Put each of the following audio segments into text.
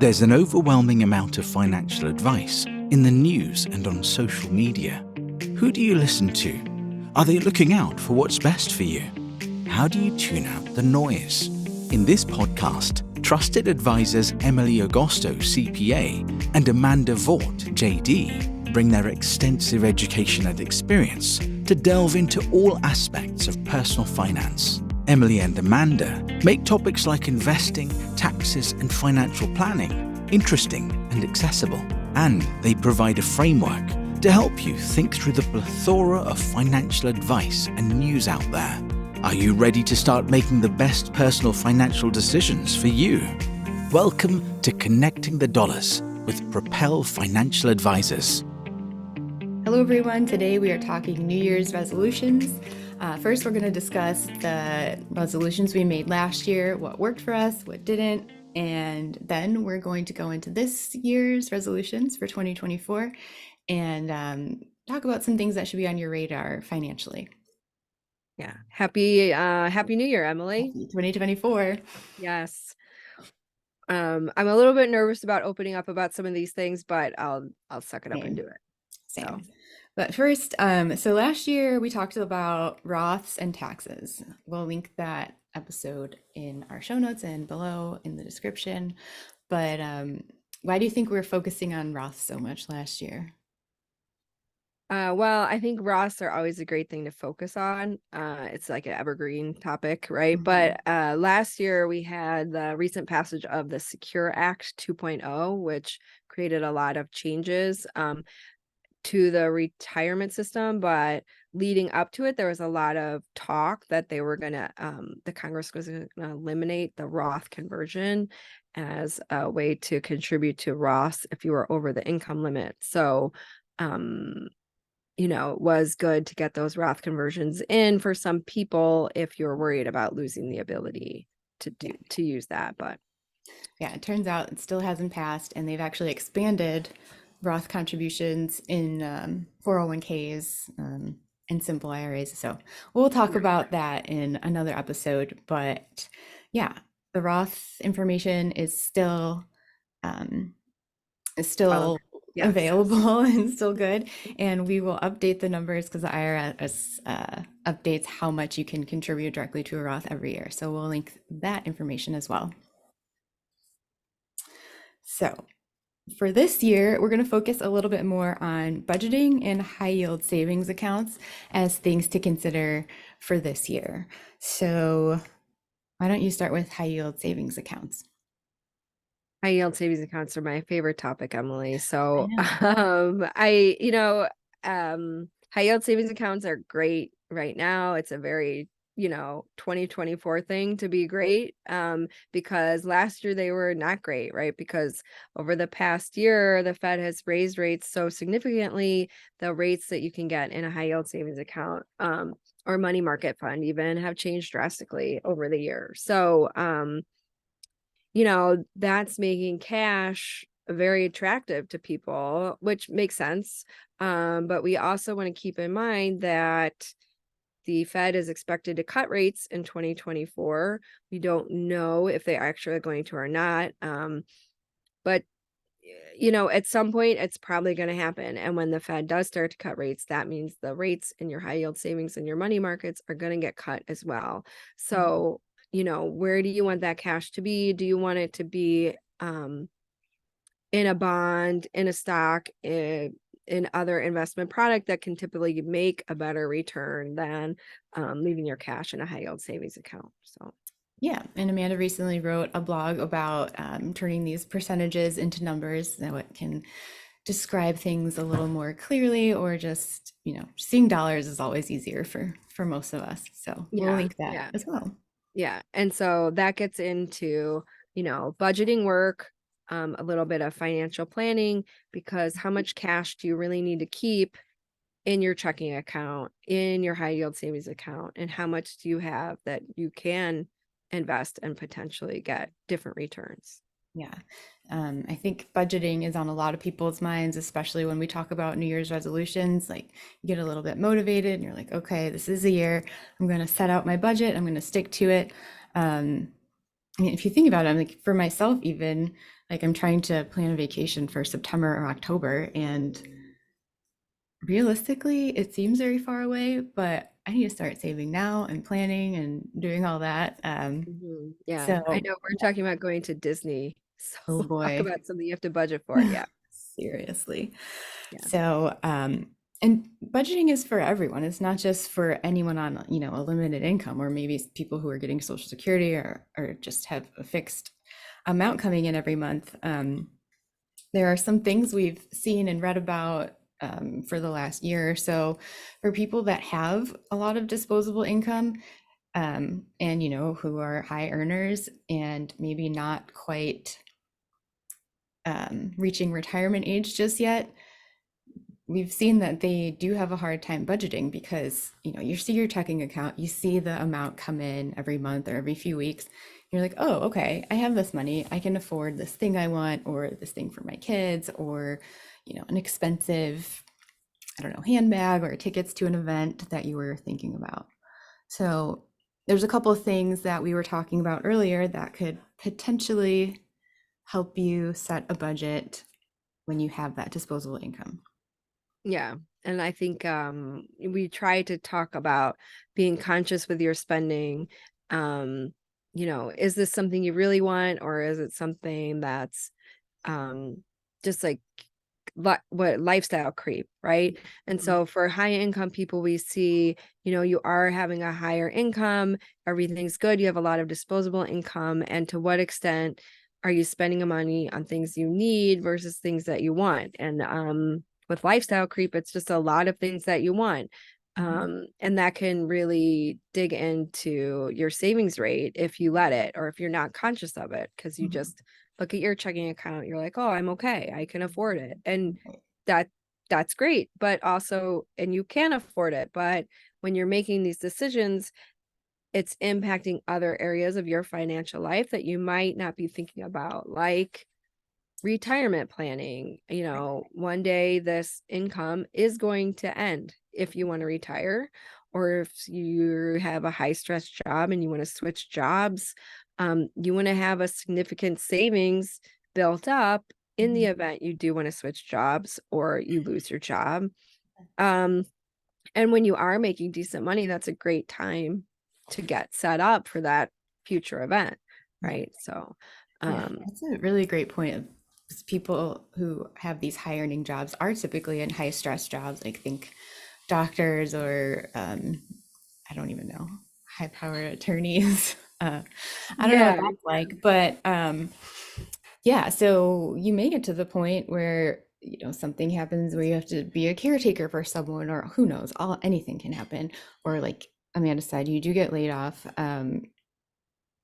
There's an overwhelming amount of financial advice in the news and on social media. Who do you listen to? Are they looking out for what's best for you? How do you tune out the noise? In this podcast, trusted advisors Emily Agosto, CPA, and Amanda Vaught, JD, bring their extensive education and experience to delve into all aspects of personal finance. Emily and Amanda make topics like investing, taxes, and financial planning interesting and accessible. And they provide a framework to help you think through the plethora of financial advice and news out there. Are you ready to start making the best personal financial decisions for you? Welcome to Connecting the Dollars with Propel Financial Advisors. Hello everyone, today we are talking New Year's resolutions. First, we're going to discuss the resolutions we made last year, what worked for us, what didn't, and then we're going to go into this year's resolutions for 2024 and talk about some things that should be on your radar financially. Yeah. Happy New Year, Emily. Happy 2024. Yes. I'm a little bit nervous about opening up about some of these things, but I'll suck it up and do it. Same. But first, so last year we talked about Roths and taxes. We'll link that episode in our show notes and below in the description. But why do you think we're focusing on Roths so much last year? Well, I think Roths are always a great thing to focus on. It's like an evergreen topic, right? Mhm. But last year we had the recent passage of the Secure Act 2.0, which created a lot of changes to the retirement system. But leading up to it, there was a lot of talk that they were going to, the Congress was going to eliminate the Roth conversion as a way to contribute to Roths if you were over the income limit. So, it was good to get those Roth conversions in for some people if you're worried about losing the ability to use that. But yeah, it turns out it still hasn't passed, and they've actually expanded Roth contributions in 401ks and simple IRAs. So we'll talk about that in another episode. But yeah, the Roth information is still yes. available and still good, and we will update the numbers because the IRS updates how much you can contribute directly to a Roth every year, so we'll link that information as well. So for this year, we're going to focus a little bit more on budgeting and high yield savings accounts as things to consider for this year. So why don't you start with high yield savings accounts? High yield savings accounts are my favorite topic, Emily. So, I high yield savings accounts are great right now. It's a very, 2024 thing to be great, because last year they were not great, right? Because over the past year, the Fed has raised rates so significantly, the rates that you can get in a high yield savings account, or money market fund even, have changed drastically over the year. So, that's making cash very attractive to people, which makes sense. But we also want to keep in mind that the Fed is expected to cut rates in 2024. We don't know if they actually are going to or not. But at some point it's probably going to happen. And when the Fed does start to cut rates, that means the rates in your high yield savings and your money markets are going to get cut as well. So, where do you want that cash to be? Do you want it to be in a bond, in a stock, in other investment product that can typically make a better return than leaving your cash in a high yield savings account? So yeah, and Amanda recently wrote a blog about turning these percentages into numbers that it can describe things a little more clearly, or just, seeing dollars is always easier for most of us. So we'll link that as well. Yeah. And so that gets into, budgeting work, a little bit of financial planning, because how much cash do you really need to keep in your checking account, in your high yield savings account, and how much do you have that you can invest and potentially get different returns? Yeah. I think budgeting is on a lot of people's minds, especially when we talk about New Year's resolutions. Like, you get a little bit motivated and you're like, okay, this is a year. I'm going to set out my budget. I'm going to stick to it. I mean, if you think about it, like for myself, even Like I'm trying to plan a vacation for September or October, and realistically, it seems very far away, but I need to start saving now and planning and doing all that. Yeah, I So, know we're talking about going to Disney. oh So talk boy, about something you have to budget for. Yeah. seriously. Yeah. So, and budgeting is for everyone. It's not just for anyone on, a limited income, or maybe people who are getting Social Security, or just have a fixed amount coming in every month. There are some things we've seen and read about for the last year or so for people that have a lot of disposable income, and who are high earners and maybe not quite reaching retirement age just yet. We've seen that they do have a hard time budgeting because you see your checking account, you see the amount come in every month or every few weeks. You're like, oh, okay, I have this money, I can afford this thing I want, or this thing for my kids, or an expensive, I don't know, handbag, or tickets to an event that you were thinking about. So there's a couple of things that we were talking about earlier that could potentially help you set a budget when you have that disposable income. Yeah. And I think we try to talk about being conscious with your spending. Um, is this something you really want, or is it something that's um just like what lifestyle creep, right? And so for high income people, we see, you are having a higher income, everything's good, you have a lot of disposable income, and to what extent are you spending money on things you need versus things that you want? And with lifestyle creep, it's just a lot of things that you want. And that can really dig into your savings rate if you let it, or if you're not conscious of it, because you just look at your checking account, you're like, oh, I'm okay, I can afford it. And that that's great, but also, and you can afford it, but when you're making these decisions, it's impacting other areas of your financial life that you might not be thinking about, like retirement planning. One day this income is going to end if you want to retire, or if you have a high stress job and you want to switch jobs. You want to have a significant savings built up in the event you do want to switch jobs or you lose your job. um, and when you are making decent money, that's a great time to get set up for that future event, right? So Yeah, um that's a really great point. People who have these high earning jobs are typically in high stress jobs, like think doctors, or I don't even know, high power attorneys. I don't know what yeah. that's like, but yeah, so you may get to the point where something happens where you have to be a caretaker for someone, or who knows, anything can happen. Or like Amanda said, you do get laid off.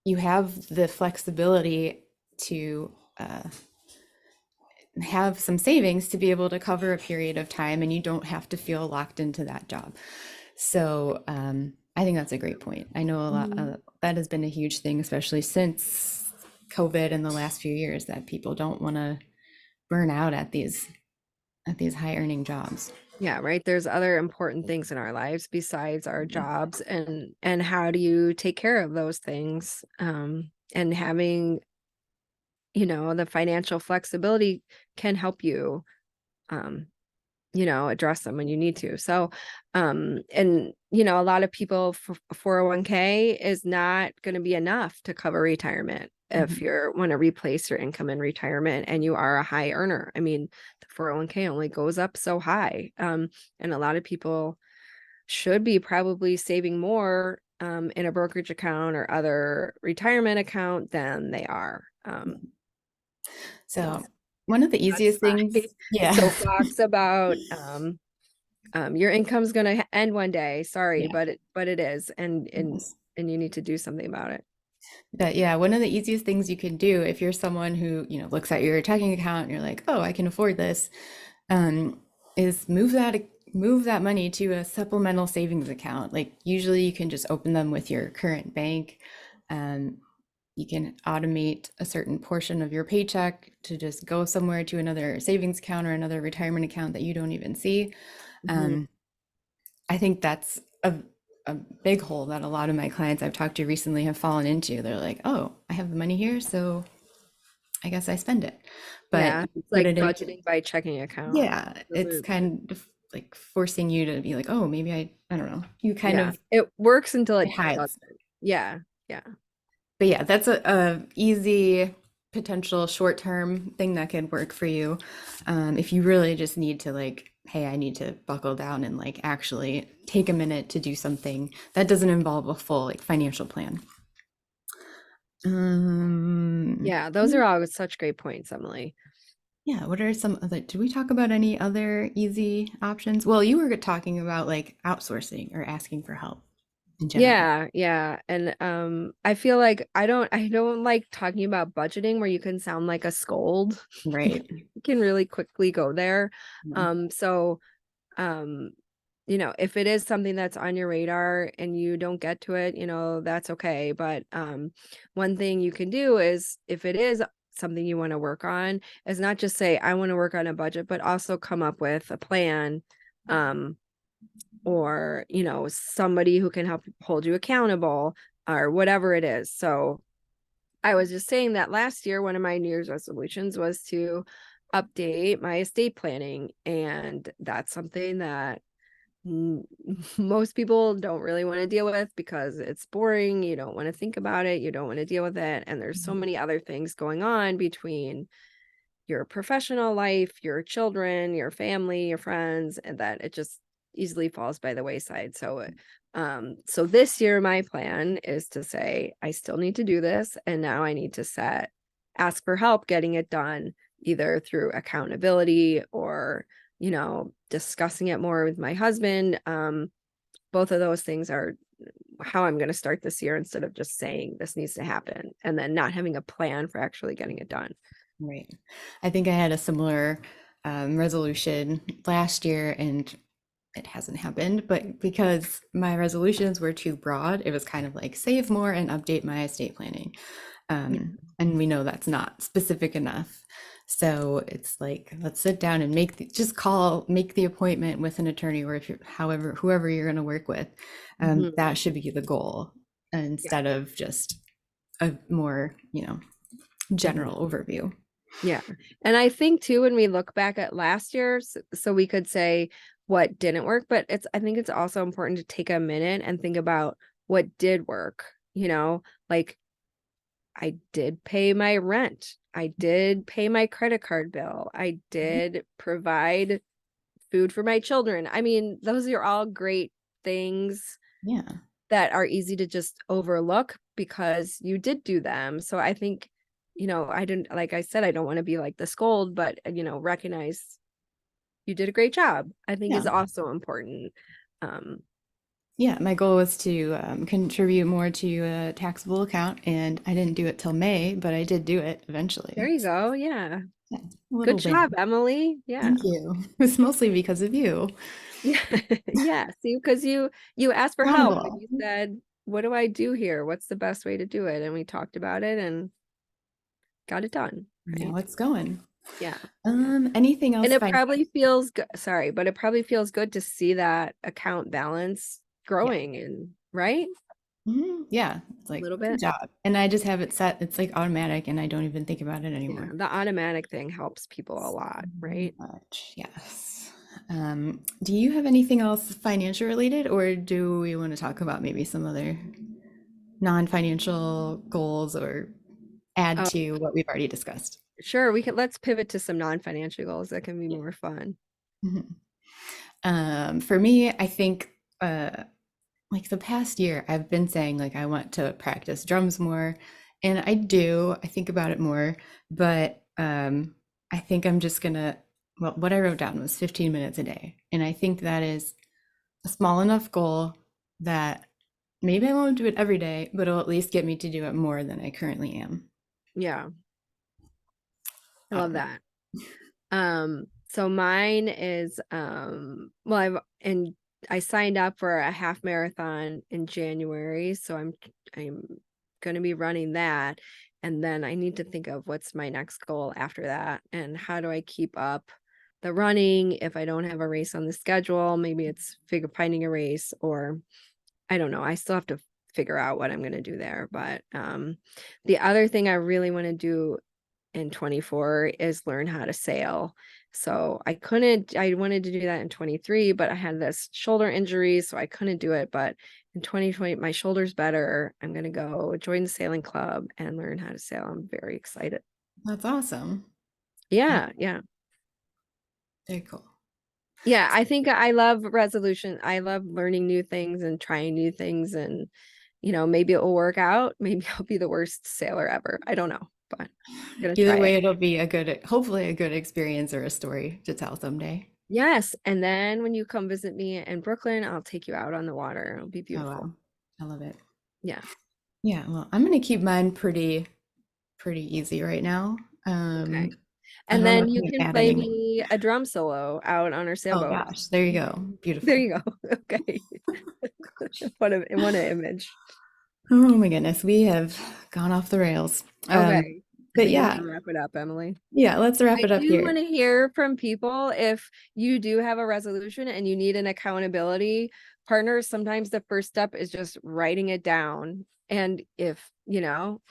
You have the flexibility to have some savings to be able to cover a period of time, and you don't have to feel locked into that job. So I think that's a great point. I know a lot Mhm. that has been a huge thing, especially since COVID in the last few years, that people don't want to burn out at these high earning jobs. Yeah, right. There's other important things in our lives besides our jobs, and how do you take care of those things? And having, the financial flexibility can help you um address them when you need to. So and a lot of people, for 401k is not going to be enough to cover retirement if Mhm. you want to replace your income in retirement and you are a high earner. I mean, the 401k only goes up so high. And a lot of people should be probably saving more in a brokerage account or other retirement account than they are. So So one of the that's easiest my things, yeah, soapbox about your income's going to end one day. Sorry, yeah. but it is, and Yes. you need to do something about it. But yeah, one of the easiest things you can do if you're someone who, looks at your checking account and you're like, oh, I can afford this, um, is move that money to a supplemental savings account. Like usually you can just open them with your current bank. Um, you can automate a certain portion of your paycheck to just go somewhere to another savings account or another retirement account that you don't even see. Mhm. Um, I think that's a big hole that a lot of my clients I've talked to recently have fallen into. They're like, oh, I have the money here, so I guess I spend it. But Yeah, you it's put like it into, budgeting by checking account. yeah, The it's loop. kind of like forcing you to be like, oh, maybe I don't know. You kind Yeah, of, it works until it it hides. doesn't. Yeah, yeah. But yeah, that's a easy potential short-term thing that could work for you. If you really just need to like, hey, I need to buckle down and like actually take a minute to do something that doesn't involve a full like financial plan. Um, Yeah, those are all such great points, Emily. yeah, what are some other, did we talk about any other easy options? Well, you were talking about like outsourcing or asking for help in general. Yeah, yeah. And I feel like I don't like talking about budgeting where you can sound like a scold. Right. You can really quickly go there. No. So um if it is something that's on your radar and you don't get to it, that's okay. But one thing you can do is, if it is something you want to work on, is not just say I want to work on a budget, but also come up with a plan, um or somebody who can help hold you accountable, or whatever it is. So I was just saying that last year one of my New Year's resolutions was to update my estate planning, and that's something that most people don't really want to deal with because it's boring. You don't want to think about it, you don't want to deal with it, and there's so many other things going on between your professional life, your children, your family, your friends, and that it just easily falls by the wayside. So this year my plan is to say I still need to do this, and now I need to ask for help getting it done, either through accountability or discussing it more with my husband. Both of those things are how I'm going to start this year, instead of just saying this needs to happen and then not having a plan for actually getting it done. Right. I think I had a similar resolution last year and it hasn't happened, but because my resolutions were too broad, it was kind of like save more and update my estate planning. Yeah. And we know that's not specific enough. So it's like, let's sit down and make the appointment with an attorney, or if you're, whoever you're going to work with, Mhm. that should be the goal Yeah. instead of just a more, general overview. Yeah. And I think too, when we look back at last year, so we could say what didn't work, but I think it's also important to take a minute and think about what did work, like I did pay my rent. I did pay my credit card bill. I did provide food for my children. I mean, those are all great things Yeah. that are easy to just overlook because you did do them. So I think, I didn't, like I said, I don't want to be like the scold, but, recognize you did a great job, I think, is Yeah. also important. Um, Yeah, my goal was to contribute more to a taxable account, and I didn't do it till May, but I did do it there eventually. you go. Yeah. Yeah, a Good little job, win. Emily. Yeah. Thank you. It's mostly because of you. Yeah. Yeah. See, because you asked for help and Accountable. you said, what do I do here? What's the best way to do it? And we talked about it and got it done. Now Right. it's going. Yeah. Yeah. Anything And else it fine? probably feels good. Sorry, but it probably feels good to see that account balance Yeah. growing, and right? Yeah. It's A like, little good bit. job. And I just have it set. It's like automatic, and I don't even think about it Yeah. anymore. The automatic thing helps people a lot, So right? much. Yes. Do you have anything else financial related, or do we want to talk about maybe some other non-financial goals or add Oh, to what we've already discussed? sure. Let's pivot to some non-financial goals that can be Yeah. more fun. Mhm. For me, I think like the past year, I've been saying like I want to practice drums more, and I do. I think about it more, but I think I'm just gonna. Well, what I wrote down was 15 minutes a day, and I think that is a small enough goal that maybe I won't do it every day, but it'll at least get me to do it more than I currently am. Yeah. I love Um, that. So mine is, well, I signed up for a half marathon in January, so I'm going to be running that. And then I need to think of what's my next goal after that, and how do I keep up the running if I don't have a race on the schedule. Maybe it's finding a race, or I don't know. I still have to figure out what I'm going to do there. But the other thing I really want to do in 24 is learn how to sail. So I wanted to do that in 23, but I had this shoulder injury, so I couldn't do it. But in 2020, my shoulder's better. I'm going to go join the sailing club and learn how to sail. I'm very excited. That's awesome. Yeah. Very cool. Yeah, I think I love resolution. I love learning new things and trying new things, and maybe it will work out. Maybe I'll be the worst sailor ever. I don't know, but I'm gonna Either try way, it. it'll be hopefully a good experience or a story to tell someday. Yes, and then when you come visit me in Brooklyn, I'll take you out on the water. It'll be Oh, beautiful. wow. I love it. Yeah. Yeah, well, I'm gonna keep mine pretty easy right now. Okay. I And don't know then if you I'm can play adding. me a drum solo out on our Oh sailboat. gosh, there you go. Beautiful. There you go. Okay. What an image. Oh my goodness, we have gone off the rails. Okay. I But think we yeah, can wrap it up, Emily. yeah, let's wrap it I up do here. want to hear from people if you do have a resolution and you need an accountability partner. Sometimes the first step is just writing it down. And and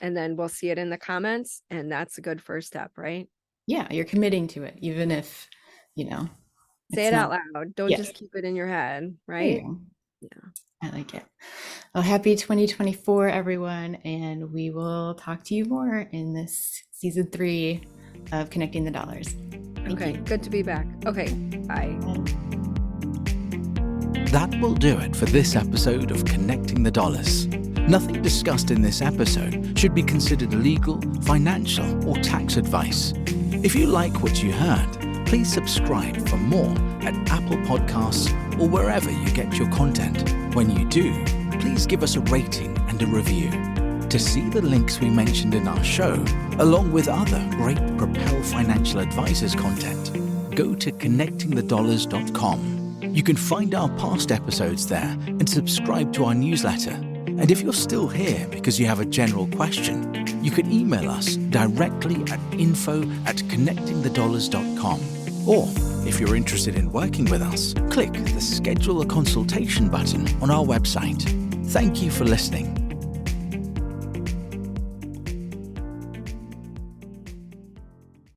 then we'll see it in the comments. And that's a good first step, right? Yeah, you're committing to it, even if, Say it's it out not. loud. Don't Yeah, just keep it in your head, there right? you go. Yeah. I like it. Well, happy 2024, everyone, and we will talk to you more in this season 3 of Connecting the Dollars. Thank Okay, you. good to be back. Okay, bye. That will do it for this episode of Connecting the Dollars. Nothing discussed in this episode should be considered legal, financial, or tax advice. If you like what you heard, please subscribe for more at Apple Podcasts or wherever you get your content. When you do, please give us a rating and a review. To see the links we mentioned in our show, along with other great Propel Financial Advisors content, go to connectingthedollars.com. You can find our past episodes there and subscribe to our newsletter. And if you're still here because you have a general question, you can email us directly at info@connectingthedollars.com. Or, if you're interested in working with us, click the Schedule a Consultation button on our website. Thank you for listening.